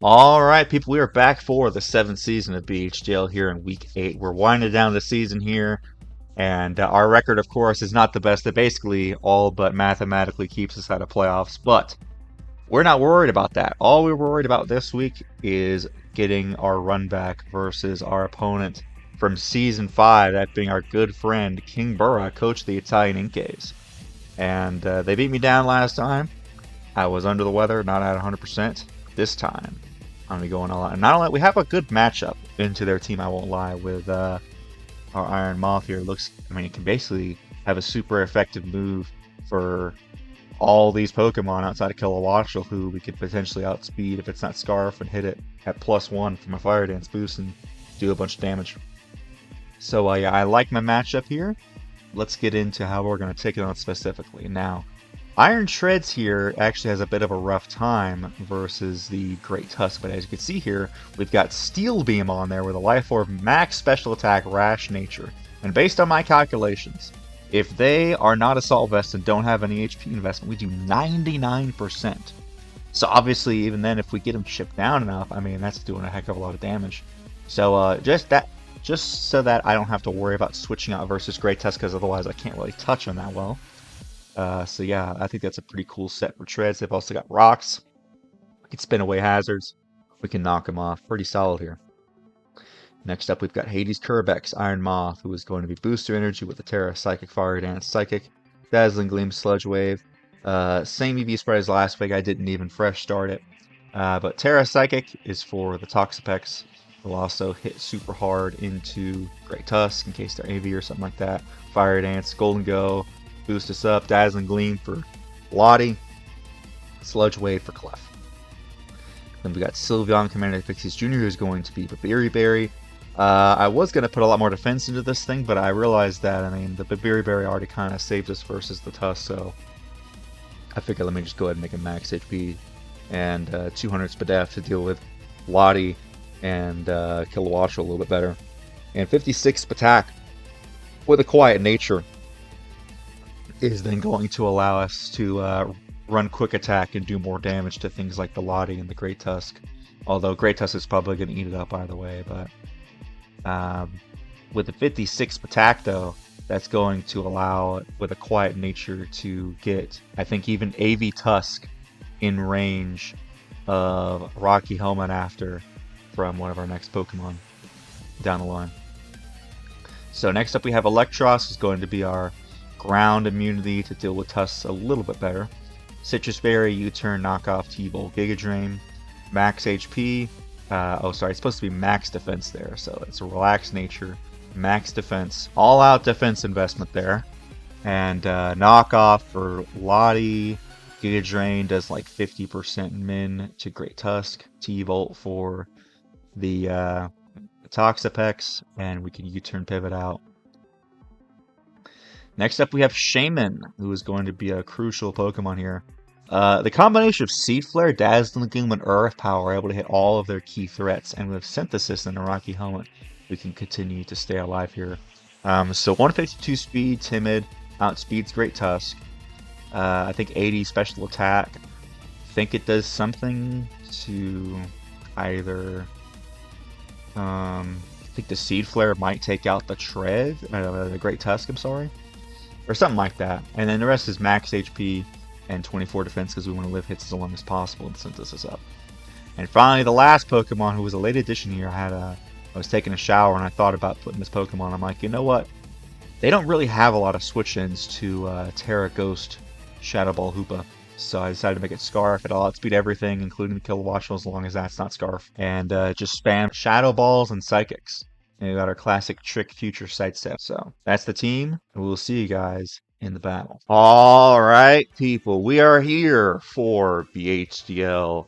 Alright, people, we are back for the 7th season of BHDL here in Week 8. We're winding down the season here, and our record, of course, is not the best. It basically all but mathematically keeps us out of playoffs, but we're not worried about that. All we're worried about this week is getting our run back versus our opponent from Season 5, that being our good friend Kingbura, coach of the Italian Incaves. And they beat me down last time. I was under the weather, not at 100%. This time, I'm going to go on all out. And not only, we have a good matchup into their team, I won't lie, with our Iron Moth here. It can basically have a super effective move for all these Pokemon outside of Kilowattrel, who we could potentially outspeed if it's not Scarf and hit it at +1 from a Fire Dance boost and do a bunch of damage. So yeah, I like my matchup here. Let's get into how we're going to take it on specifically. Now, Iron Treads here actually has a bit of a rough time versus the Great Tusk, but as you can see here, we've got Steel Beam on there with a Life Orb, Max Special Attack, Rash Nature. And based on my calculations, if they are not Assault Vest and don't have any HP investment, we do 99%. So obviously, even then, if we get them chipped down enough, that's doing a heck of a lot of damage. So just so that I don't have to worry about switching out versus Great Tusk, because otherwise I can't really touch them that well. So yeah, I think that's a pretty cool set for Treads. They've also got Rocks. We can spin away hazards. We can knock them off. Pretty solid here. Next up, we've got Hades Kerbex, Iron Moth, who is going to be Booster Energy with the Tera, Psychic, Fire Dance, Psychic, Dazzling Gleam, Sludge Wave. Same EV spread as last week. I didn't even fresh start it. But Tera Psychic is for the Toxapex. Will also hit super hard into Great Tusk in case they're AV or something like that. Fire Dance, Golden Go, boost us up. Dazzling Gleam for Lottie. Sludge Wave for Clef. Then we got Sylveon, Commander Pixies Jr., who's going to be Babiri Berry. I was going to put a lot more defense into this thing, but I realized that, the Babiri Berry already kind of saved us versus the Tusk, so I figured let me just go ahead and make a max HP and 200 Spadef to deal with Lottie and Kilowattrel a little bit better. And 56 attack with a Quiet Nature is then going to allow us to run Quick Attack and do more damage to things like the Lottie and the Great Tusk. Although Great Tusk is probably going to eat it up either way. But with the 56 attack, though, that's going to allow, with a Quiet Nature, to get, I think, even AV Tusk in range of Rocky Helmet after from one of our next Pokemon down the line. So next up we have Electros, who's going to be our ground immunity to deal with Tusks a little bit better. Citrus Berry, U-Turn, Knockoff, T-Bolt, Giga Drain, Max HP. It's supposed to be Max Defense there, so it's a Relaxed Nature, Max Defense, all-out defense investment there. And Knockoff for Lottie. Giga Drain does like 50% min to Great Tusk. T-Bolt for the Toxapex, and we can U-Turn Pivot out. Next up, we have Shaymin, who is going to be a crucial Pokemon here. The combination of Seed Flare, Dazzling Gleam, and Earth Power are able to hit all of their key threats, and with Synthesis and a Rocky Helmet, we can continue to stay alive here. So 152 speed, Timid, outspeeds Great Tusk. I think 80 special attack. I think it does something to either... I think the Seed Flare might take out the the Great Tusk, I'm sorry. Or something like that. And then the rest is max HP and 24 defense because we want to live hits as long as possible and Synthesis up. And finally, the last Pokemon, who was a late addition here, I was taking a shower and I thought about putting this Pokemon. I'm like, you know what? They don't really have a lot of switch-ins to Terra Ghost Shadow Ball Hoopa. So I decided to make it Scarf. It'll outspeed everything, including the Kilowattrel, as long as that's not Scarf. And just spam Shadow Balls and Psychics. And we got our classic Trick Future Sidestep. So that's the team, and we'll see you guys in the battle. Alright, people. We are here for BHDL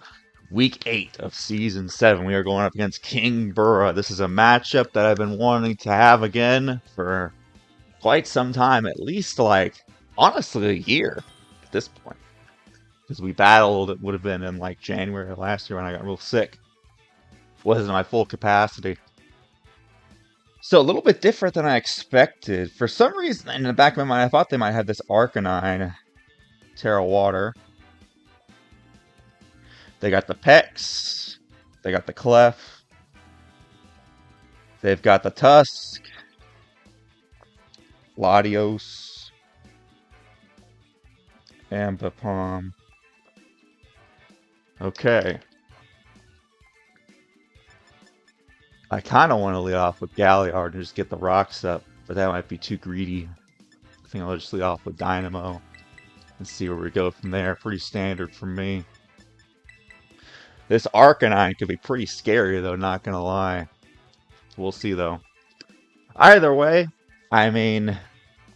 Week 8 of Season 7. We are going up against Kingbura. This is a matchup that I've been wanting to have again for quite some time. At least, honestly, a year at this point. Because we battled, it would have been in January of last year when I got real sick. Wasn't my full capacity. So a little bit different than I expected. For some reason, in the back of my mind, I thought they might have this Arcanine Terra Water. They got the Pex. They got the Clef. They've got the Tusk. Latios. Ambipom. Okay. I kind of want to lead off with Galliard and just get the rocks up, but that might be too greedy. I think I'll just lead off with Dynamo and see where we go from there. Pretty standard for me. This Arcanine could be pretty scary, though, not gonna lie. We'll see, though. Either way, I mean,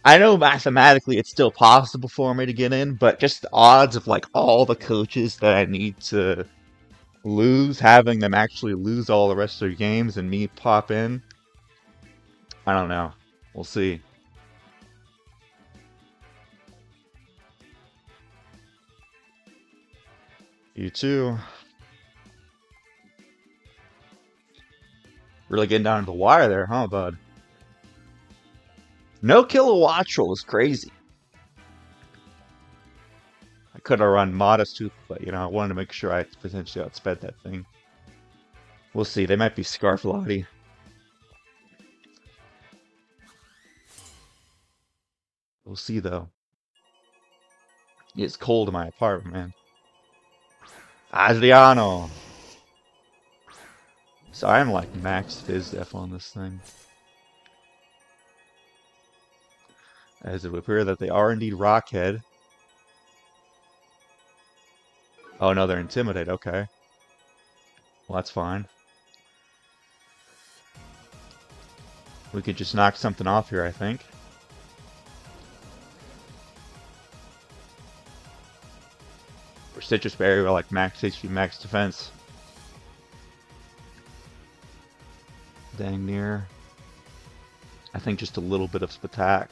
I know mathematically it's still possible for me to get in, but just the odds of, like, all the coaches that I need to lose, having them actually lose all the rest of their games and me pop in, I don't know. We'll see. You too. Really getting down to the wire there, huh, bud? No Kilowattrel was crazy. I could have run Modest Tooth, but, you know, I wanted to make sure I potentially outsped that thing. We'll see. They might be Scarf Lottie. We'll see, though. It's cold in my apartment, man. Adriano! So I'm like max Fizz-Def on this thing. As it would appear that they are indeed Rockhead. Oh no, they're Intimidate, okay. Well, that's fine. We could just knock something off here, I think. Or Citrus Berry with like max HP, max defense. Dang near. I think just a little bit of Spatak.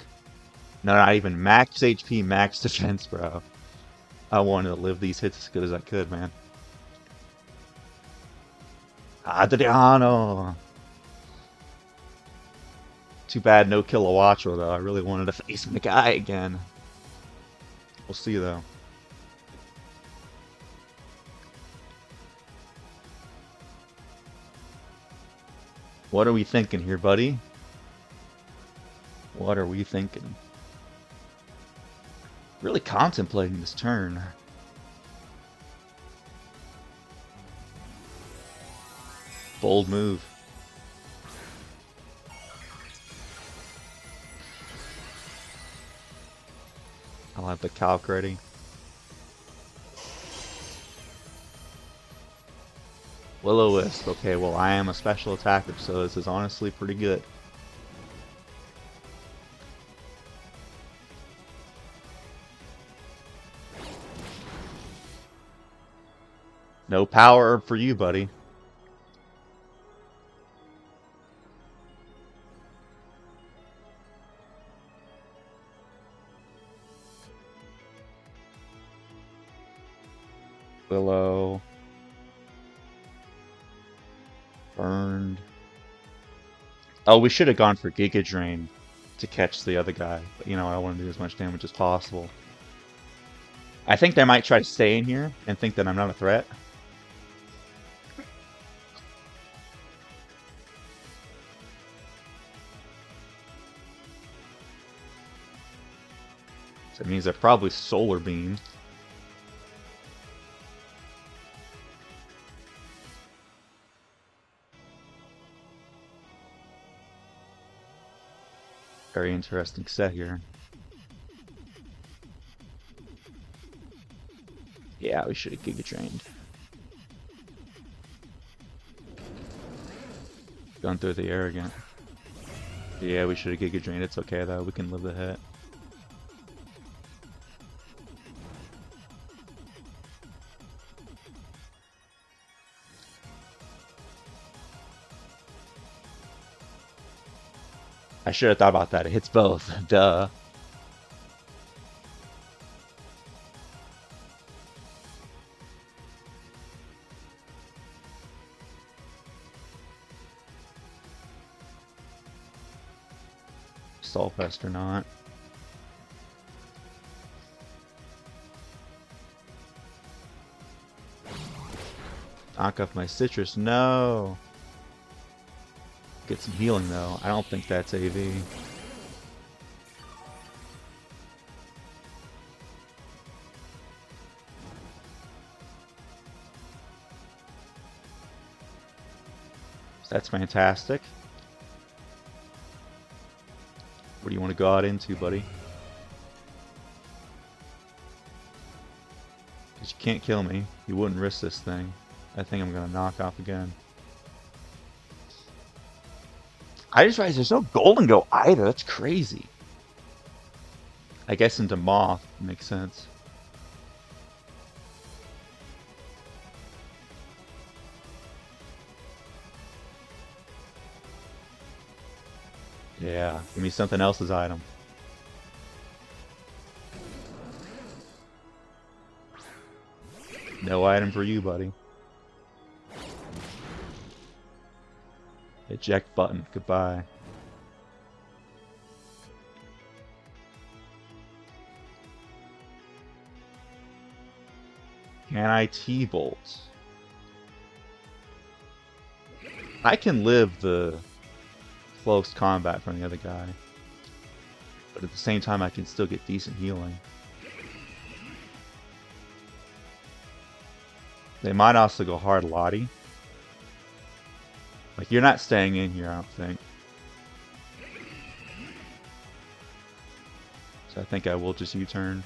No, not even max HP, max defense, bro. I wanted to live these hits as good as I could, man. Adriano! Too bad no Kilowattrel, though. I really wanted to face the guy again. We'll see, though. What are we thinking here, buddy? What are we thinking? Really contemplating this turn. Bold move. I'll have the calc ready. Will-O-Wisp. Okay, well, I am a special attacker, so this is honestly pretty good. No power for you, buddy. Willow. Burned. Oh, we should have gone for Giga Drain to catch the other guy. But, you know, I want to do as much damage as possible. I think they might try to stay in here and think that I'm not a threat. So it means they're probably Solar Beam. Very interesting set here. Yeah, we should have Giga Drained. Gone through the air again. Yeah, we should have Giga Drained. It's okay though, we can live the hit. I should have thought about that. It hits both. Duh. Saltfest or not. Knock off my citrus. No. Get some healing though. I don't think that's AV. That's fantastic. What do you want to go out into, buddy? Because you can't kill me. You wouldn't risk this thing. I think I'm going to knock off again. I just realized there's no Golden Go either. That's crazy. I guess into Moth makes sense. Yeah, give me something else's item. No item for you, buddy. Eject button. Goodbye. Can I T-Bolt? I can live the close combat from the other guy, but at the same time I can still get decent healing. They might also go hard Lottie. Like, you're not staying in here, I don't think. So I think I will just U-turn.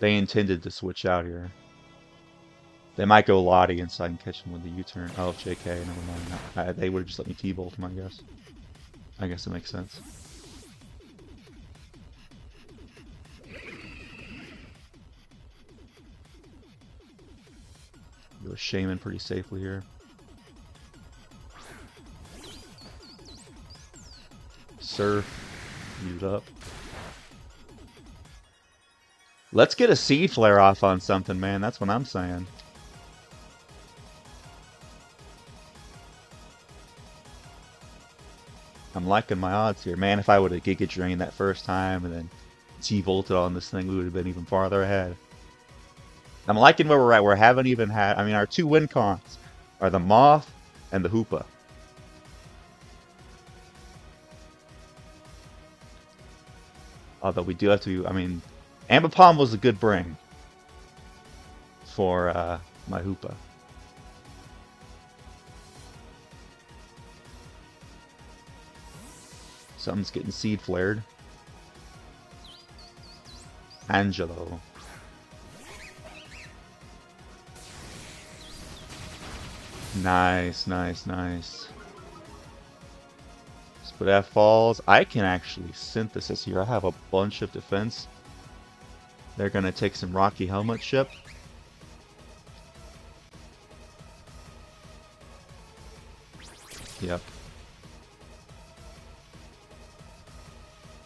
They intended to switch out here. They might go Lottie and so I can catch them with the U-turn. Oh, JK, never mind. They would have just let me T-bolt them, I guess. I guess it makes sense. Go Shaymin pretty safely here. Surf. Use up. Let's get a Seed Flare off on something, man. That's what I'm saying. I'm liking my odds here. Man, if I would have Giga Drained that first time and then T-Volted on this thing, we would have been even farther ahead. I'm liking where we're at. We haven't even had... I mean, our two win cons are the Moth and the Hoopa. Although we do have to... I mean, Ambipom was a good bring for my Hoopa. Something's getting Seed Flared. Angelo. Nice, nice, nice. But F falls. I can actually synthesis here. I have a bunch of defense. They're gonna take some Rocky Helmet Ship. Yep.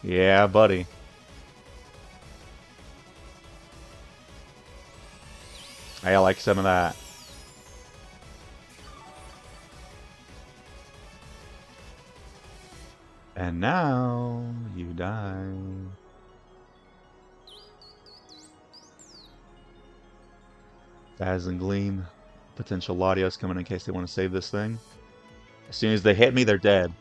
Yeah, buddy. I like some of that. And now you die. Dazzling Gleam. Potential Latios coming in case they want to save this thing. As soon as they hit me, they're dead.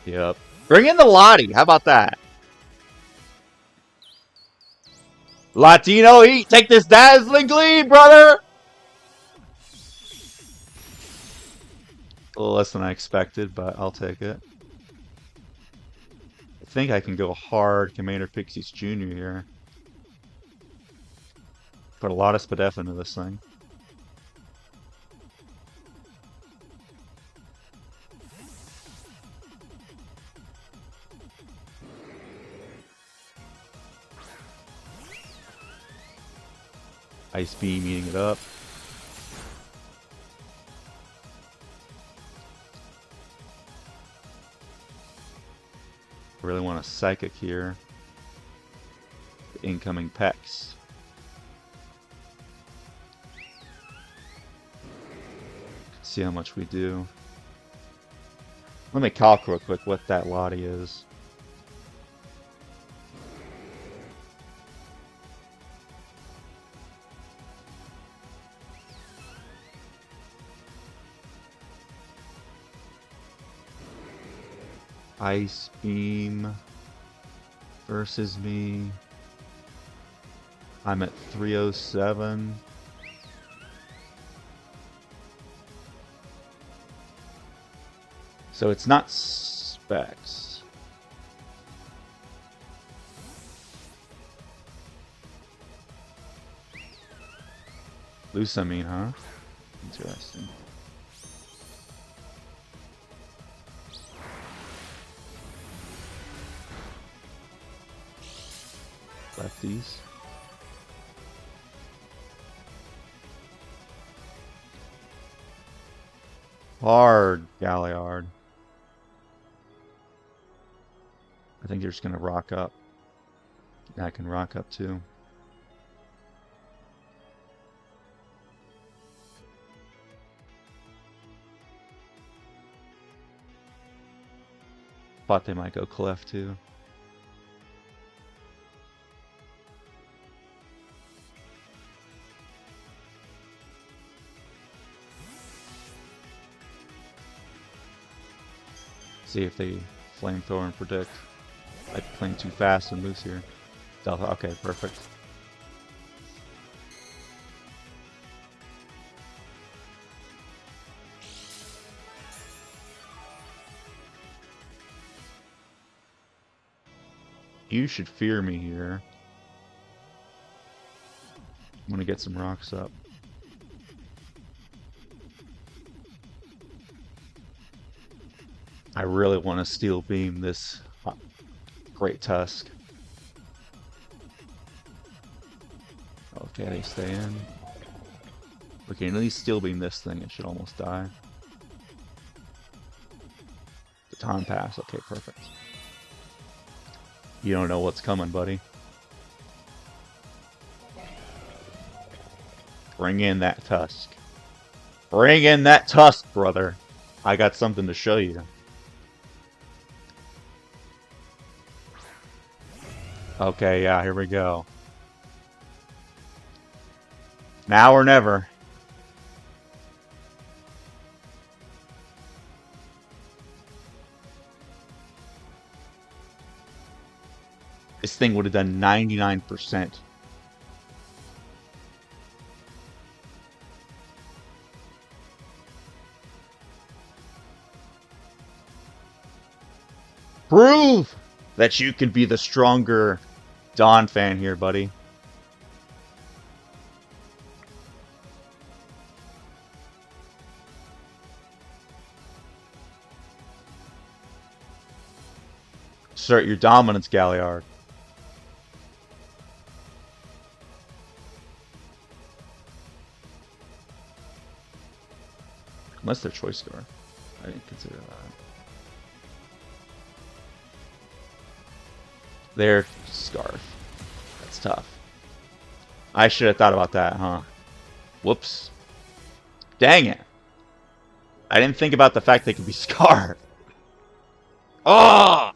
Yep. Bring in the Lottie. How about that? Latino, eat. Take this Dazzling Gleam, brother. A little less than I expected, but I'll take it. I think I can go hard Commander Pixies Jr. here. Put a lot of Spadef into this thing. Ice Beam eating it up. really want a Psychic here. Incoming Pex. See how much we do. Let me calc real quick what that Lottie is. Ice Beam versus me. I'm at 307. So it's not specs. Loose, I mean, huh? Interesting. Lefties. Hard Galliard. I think you're just gonna rock up. I can rock up too. Thought they might go Clef too. See if they flamethrower and predict. I'm playing too fast and loose here. Delta, okay, perfect. You should fear me here. I'm gonna get some rocks up. I really want to steel beam this Great Tusk. Okay, they stay in. Okay, at least steel beam this thing. It should almost die. The time pass. Okay, perfect. You don't know what's coming, buddy. Bring in that Tusk. Bring in that Tusk, brother. I got something to show you. Okay, yeah, here we go. Now or never. This thing would have done 99%. Prove that you can be the stronger Dawn fan here, buddy. Assert your dominance, Galliard. Unless they're choice scar. I didn't consider that. Their scarf. That's tough. I should have thought about that, huh? Whoops. Dang it. I didn't think about the fact they could be scarred. Oh!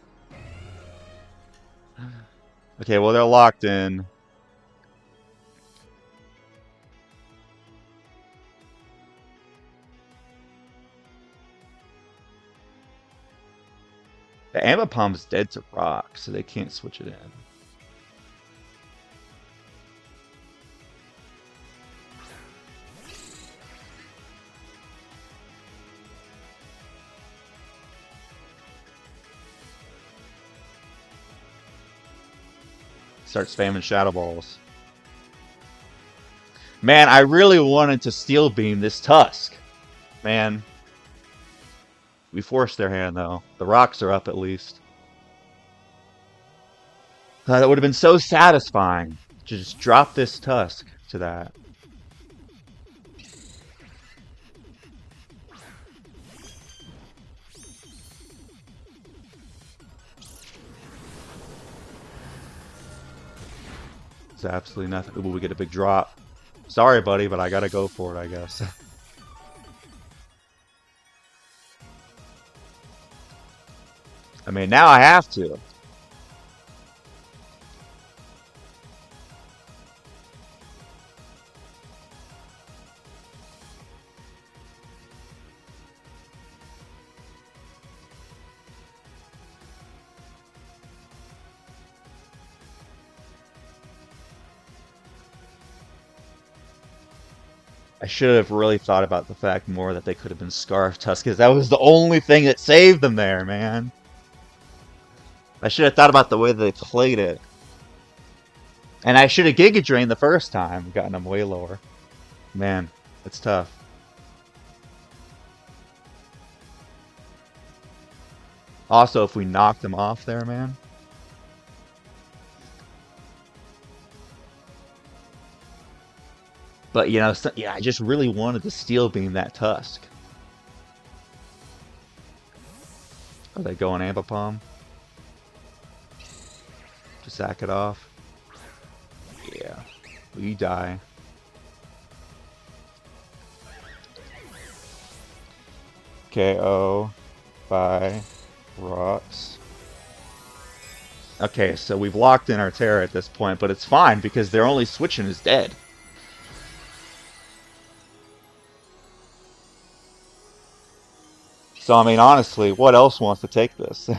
Okay, well, they're locked in. The Amapom's dead to rock, so they can't switch it in. Start spamming Shadow Balls. Man, I really wanted to Steel Beam this Tusk. Man. We forced their hand, though. The rocks are up, at least. That would have been so satisfying to just drop this Tusk to that. It's absolutely nothing. Ooh, we get a big drop. Sorry, buddy, but I gotta go for it, I guess. I mean, now I have to. I should have really thought about the fact more that they could have been Scarf Tusk, because that was the only thing that saved them there, man. I should have thought about the way they played it. And I should have Giga Drained the first time, gotten them way lower. Man, it's tough. Also, if we knocked them off there, man. But, you know, so, yeah, I just really wanted to Steel Beam that Tusk. Are they going Ambipom? To sack it off? Yeah. We die. KO by rocks. Okay, so we've locked in our Tera at this point, but it's fine because their only switching is dead. So, I mean, honestly, what else wants to take this?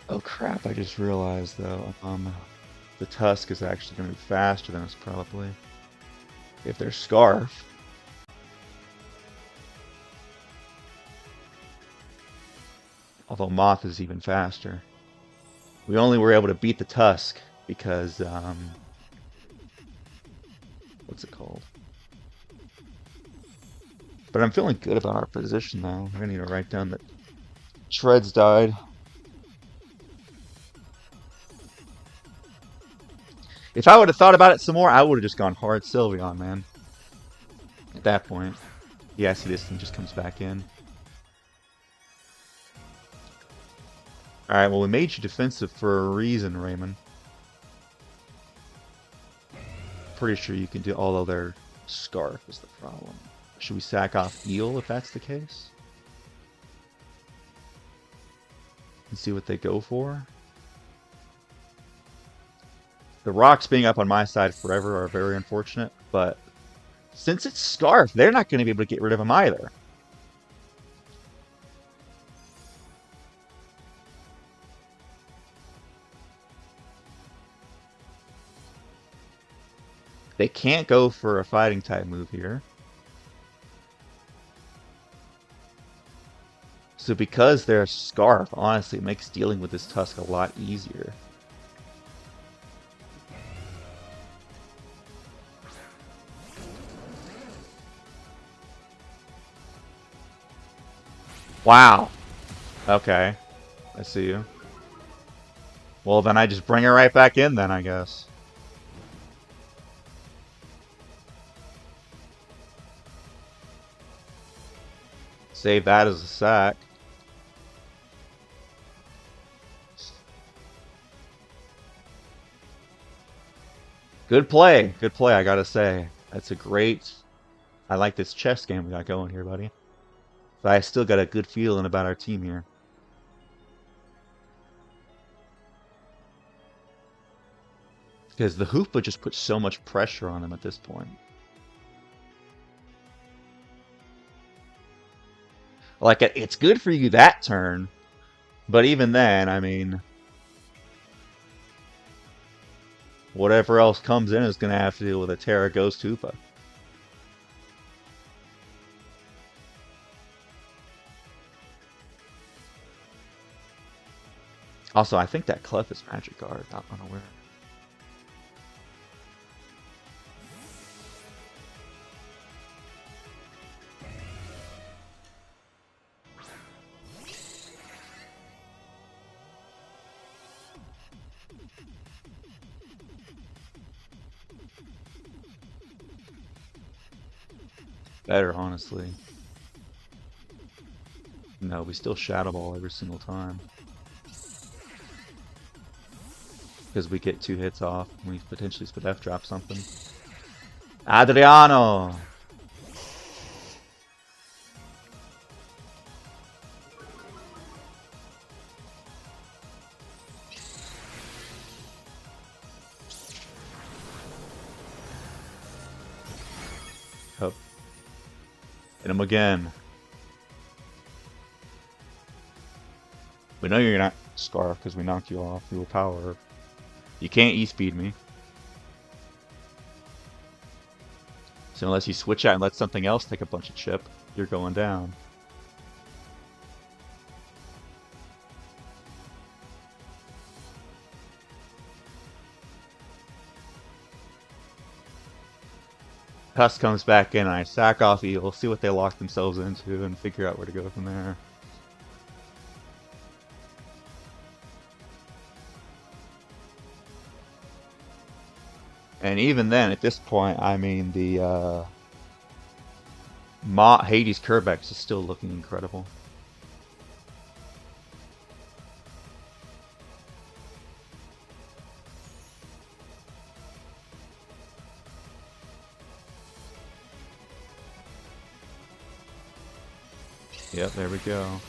Oh crap, I just realized though, the Tusk is actually going to be faster than us probably. If they're Scarf. Although Moth is even faster. We only were able to beat the Tusk because, what's it called? But I'm feeling good about our position now. I need to write down that Shreds died. If I would have thought about it some more, I would have just gone hard Sylveon, man. At that point. Yeah, see this thing just comes back in. Alright, well we made you defensive for a reason, Raymond. Pretty sure you can do, although their Scarf is the problem. Should we sack off Eel if that's the case? And see what they go for? The rocks being up on my side forever are very unfortunate, but since it's Scarf, they're not going to be able to get rid of him either. They can't go for a fighting type move here. So because they're Scarf, honestly, it makes dealing with this Tusk a lot easier. Wow. Okay. I see you. Well, then I just bring it right back in then, I guess. Save that as a sack. Good play. Good play, I gotta say. That's a great... I like this chess game we got going here, buddy. But I still got a good feeling about our team here. Because the Hoopa just puts so much pressure on him at this point. Like, it's good for you that turn. But even then, I mean... whatever else comes in is going to have to deal with a Tera Ghost Hoopa. Also, I think that Clef is Magic Guard, not unaware. Better, honestly. No, we still Shadow Ball every single time. Because we get 2 hits off, and we potentially F drop something. Adriano! Oh. Hit him again. We know you're not Scarf because we knocked you off. You were Power. You can't E-speed me. So unless you switch out and let something else take a bunch of chip, you're going down. Tusk comes back in, I sack off Eel, see what they lock themselves into, and figure out where to go from there. And even then, at this point, I mean, the Hades Kerbex is still looking incredible. Yep, there we go.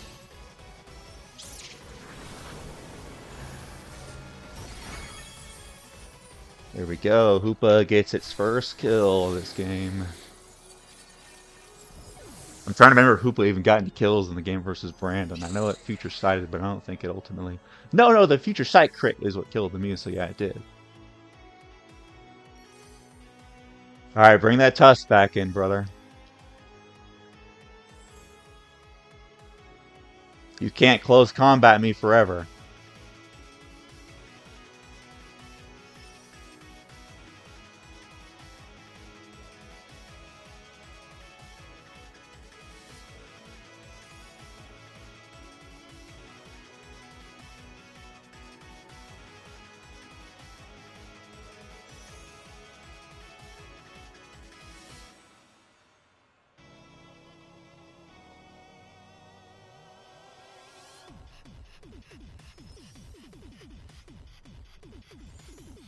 There we go. Hoopa gets its first kill this game. I'm trying to remember if Hoopa even got any kills in the game versus Brandon. I know it future sighted, but I don't think it ultimately. No, the future sight crit is what killed the Mew, so yeah, it did. Alright, bring that Tusk back in, brother. You can't close combat me forever.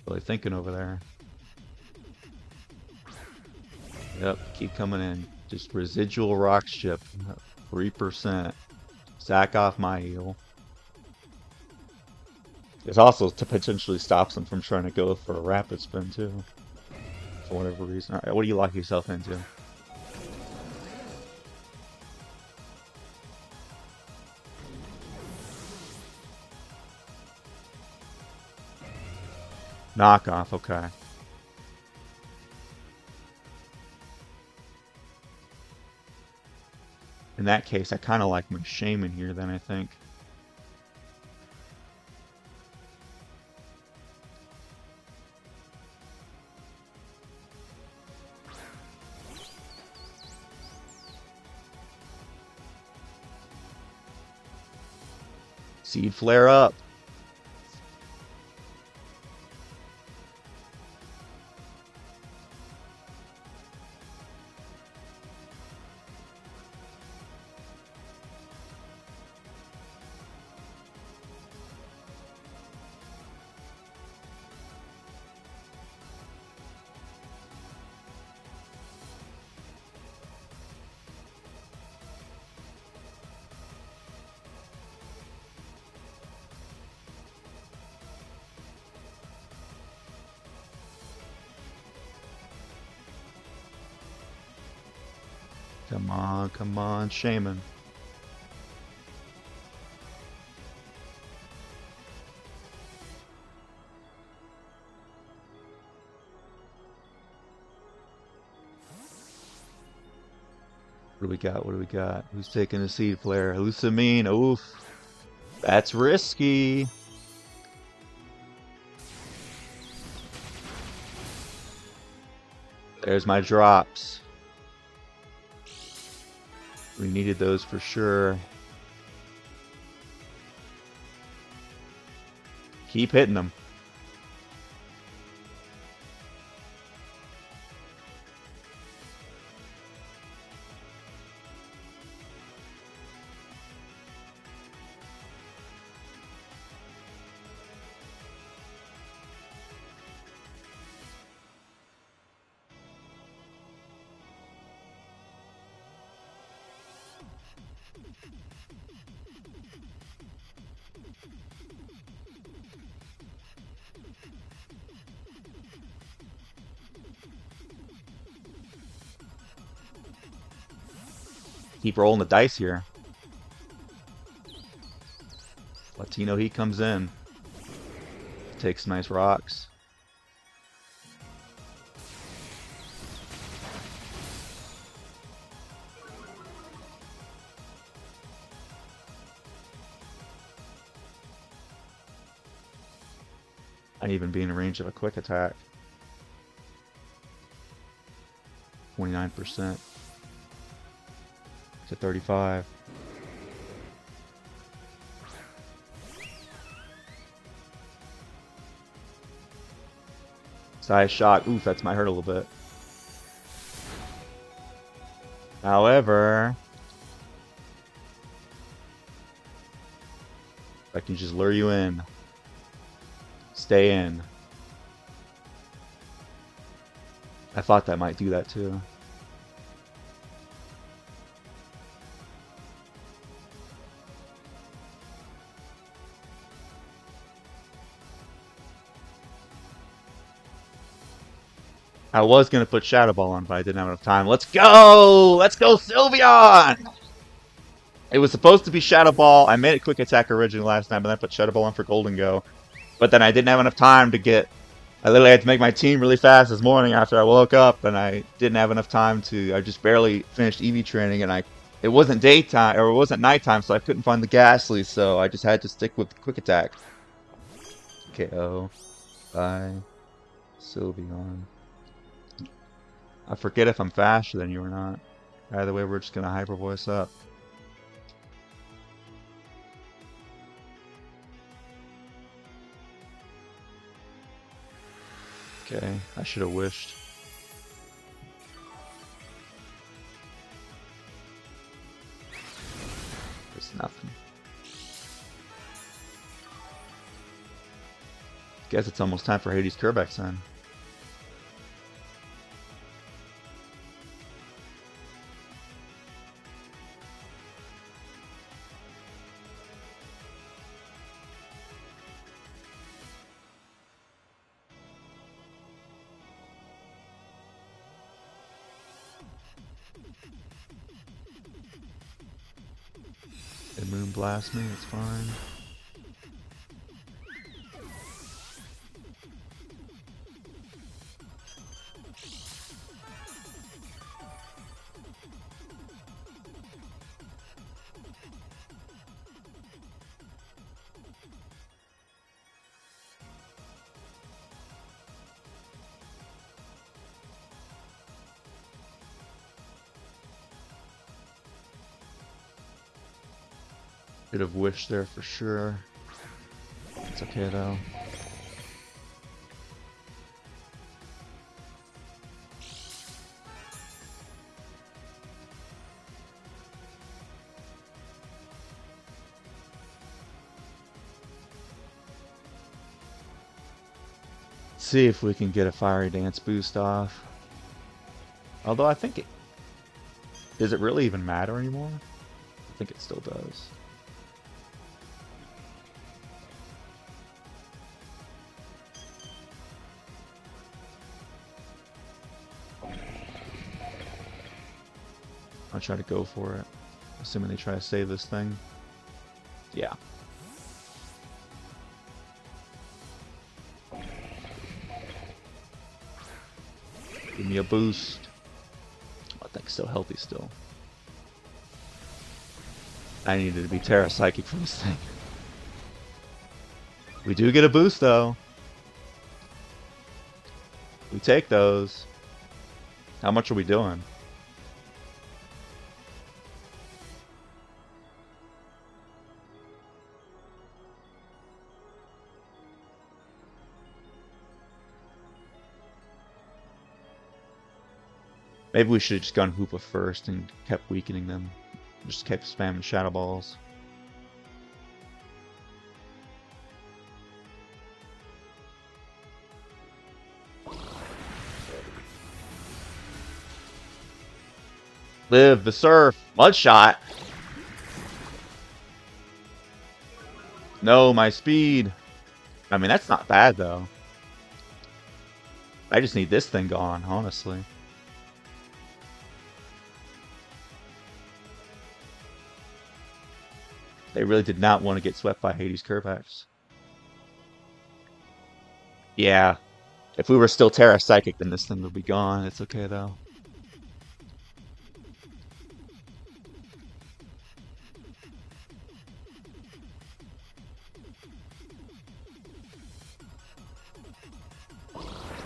Really thinking over there. Yep, keep coming in. Just residual rock chip. 3%. Sack off my Eel. It also to potentially stops them from trying to go for a rapid spin too. For whatever reason. Alright, what do you lock yourself into? Knockoff, okay. In that case, I kind of like my Shaymin here then, I think. Seed flare up. Come on, Shaymin. What do we got? What do we got? Who's taking a seed flare? Lusamine. Oof. That's risky. There's my drops. We needed those for sure. Keep hitting them. Keep rolling the dice here. Latino Heat comes in. Takes nice rocks. I'd even be in range of a quick attack. 29% to 35. Side shock. Oof, that's might hurt a little bit. However, I can just lure you in. Stay in. I thought that might do that too. I was going to put Shadow Ball on, but I didn't have enough time. Let's go! Let's go, Sylveon! It was supposed to be Shadow Ball. I made it Quick Attack originally last time, but then I put Shadow Ball on for Golden Go. But then I didn't have enough time to get... I literally had to make my team really fast this morning after I woke up, and I didn't have enough time to... I just barely finished EV training, and it wasn't daytime, or it wasn't nighttime, so I couldn't find the Ghastly, so I just had to stick with Quick Attack. KO. Bye. Sylveon. I forget if I'm faster than you or not. Either way, we're just going to Hyper Voice up. Okay, I should have wished. There's nothing. Guess it's almost time for Hades Kerbex then. It Moonblast me, it's fine. Could have wished there for sure. It's okay though. Let's see if we can get a Fiery Dance boost off. Although I think it... Does it really even matter anymore? I think it still does. I'll try to go for it. Assuming they try to save this thing. Yeah. Give me a boost. Oh, that thing's so healthy still. I needed to be Tera Psychic for this thing. We do get a boost though. We take those. How much are we doing? Maybe we should have just gone Hoopa first and kept weakening them. Just kept spamming Shadow Balls. Live the surf. Mud shot. No, my speed. I mean, that's not bad, though. I just need this thing gone, honestly. They really did not want to get swept by Hades Kerbex. Yeah. If we were still Terra Psychic, then this thing would be gone. It's okay, though.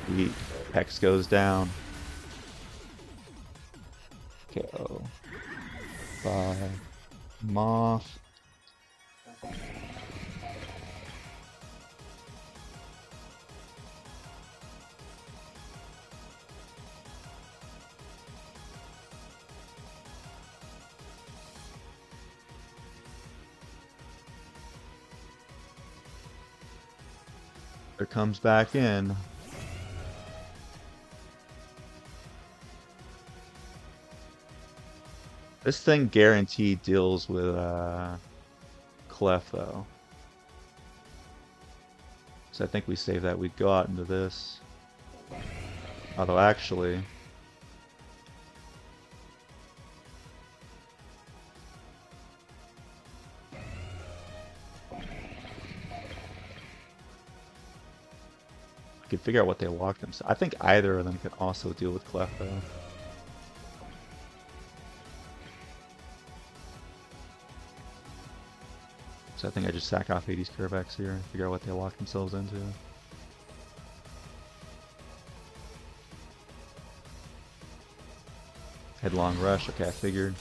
Sweet. Hex goes down. KO. Bye. Moth. There comes back in. This thing guaranteed deals with Clef though. So I think we save that. We'd go out into this. Although actually, could figure out what they locked themselves. I think either of them could also deal with Clef though. So I think I just sack off 80's Kerbex here and figure out what they lock themselves into. Headlong rush, okay, I figured.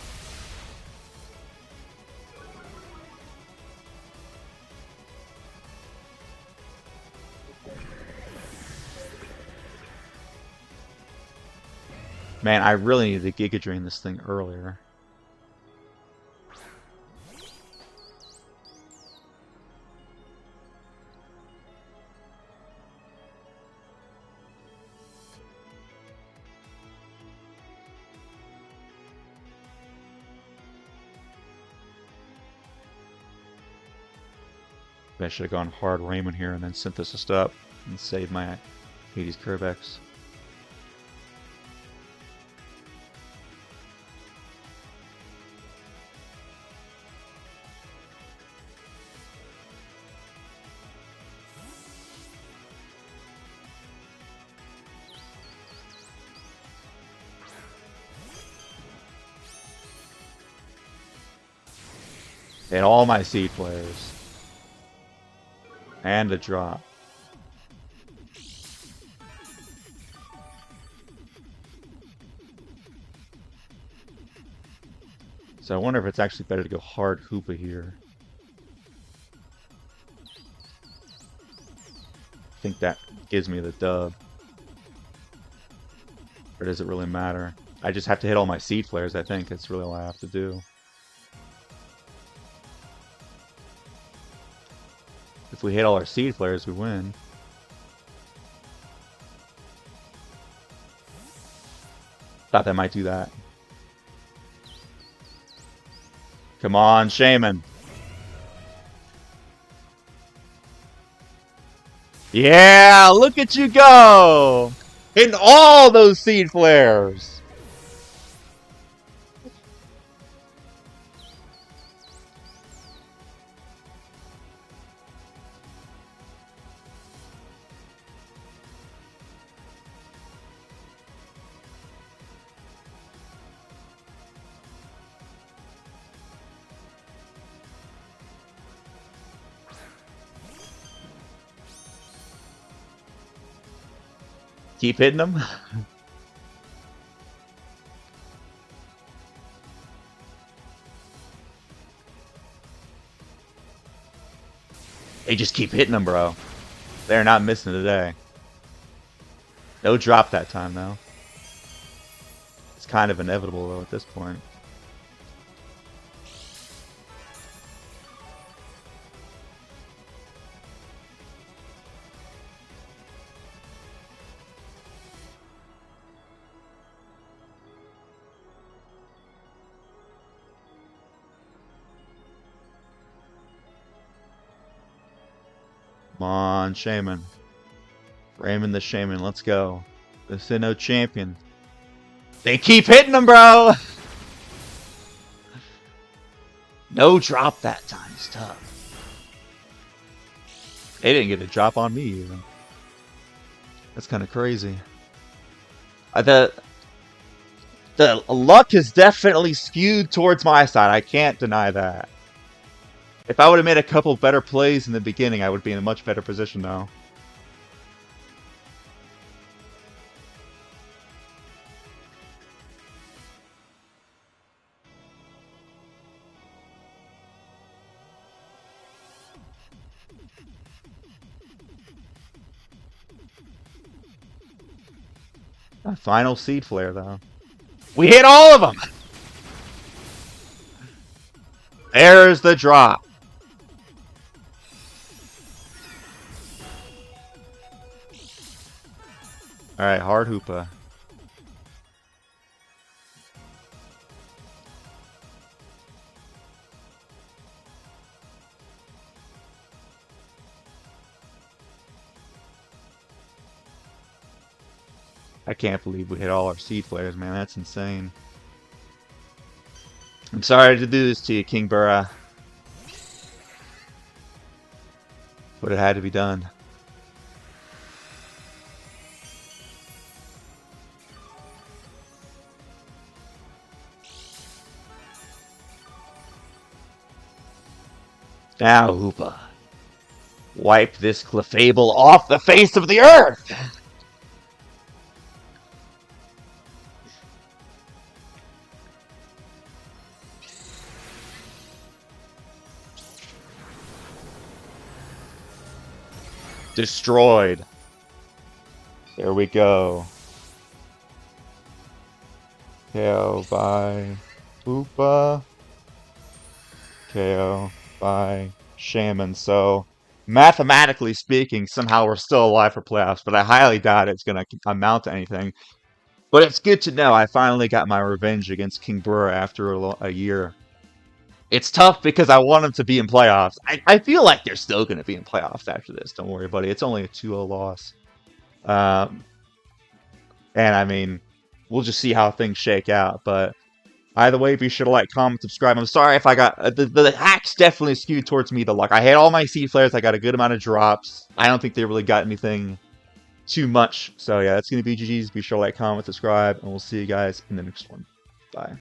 Man, I really needed to Giga Drain this thing earlier. I should have gone hard Raymond here and then synthesized up and saved my Hades Kerbex. And all my seed players. And a drop. So I wonder if it's actually better to go hard Hoopa here. I think that gives me the dub. Or does it really matter? I just have to hit all my seed flares, I think. That's really all I have to do. If we hit all our seed flares, we win. Thought that might do that. Come on, Shaymin. Yeah, look at you go! Hitting all those seed flares! Keep hitting them. They just keep hitting them, bro. They're not missing today. No drop that time, though. It's kind of inevitable, though, at this point. Come on, Shaymin. Raymond the Shaymin, let's go. The Sinnoh champion. They keep hitting him, bro! No drop that time. It's tough. They didn't get a drop on me, even. That's kind of crazy. The luck is definitely skewed towards my side. I can't deny that. If I would have made a couple better plays in the beginning, I would be in a much better position now. A final seed flare, though. We hit all of them! There's the drop. Alright, hard Hoopa. I can't believe we hit all our seed flares, man. That's insane. I'm sorry to do this to you, Kingbura. But it had to be done. Now, Hoopa. Wipe this Clefable off the face of the earth! Destroyed. There we go. KO by Hoopa. KO by Shaymin. So, mathematically speaking, somehow we're still alive for playoffs, but I highly doubt it's going to amount to anything. But it's good to know I finally got my revenge against Kingbura after a year. It's tough because I want them to be in playoffs. I feel like they're still going to be in playoffs after this. Don't worry, buddy. It's only a 2-0 loss. And I mean, we'll just see how things shake out. But either way, be sure to like, comment, subscribe. I'm sorry if I got... the hacks definitely skewed towards me, the luck. I had all my seed flares. I got a good amount of drops. I don't think they really got anything too much. So yeah, that's going to be GG's. Be sure to like, comment, subscribe. And we'll see you guys in the next one. Bye.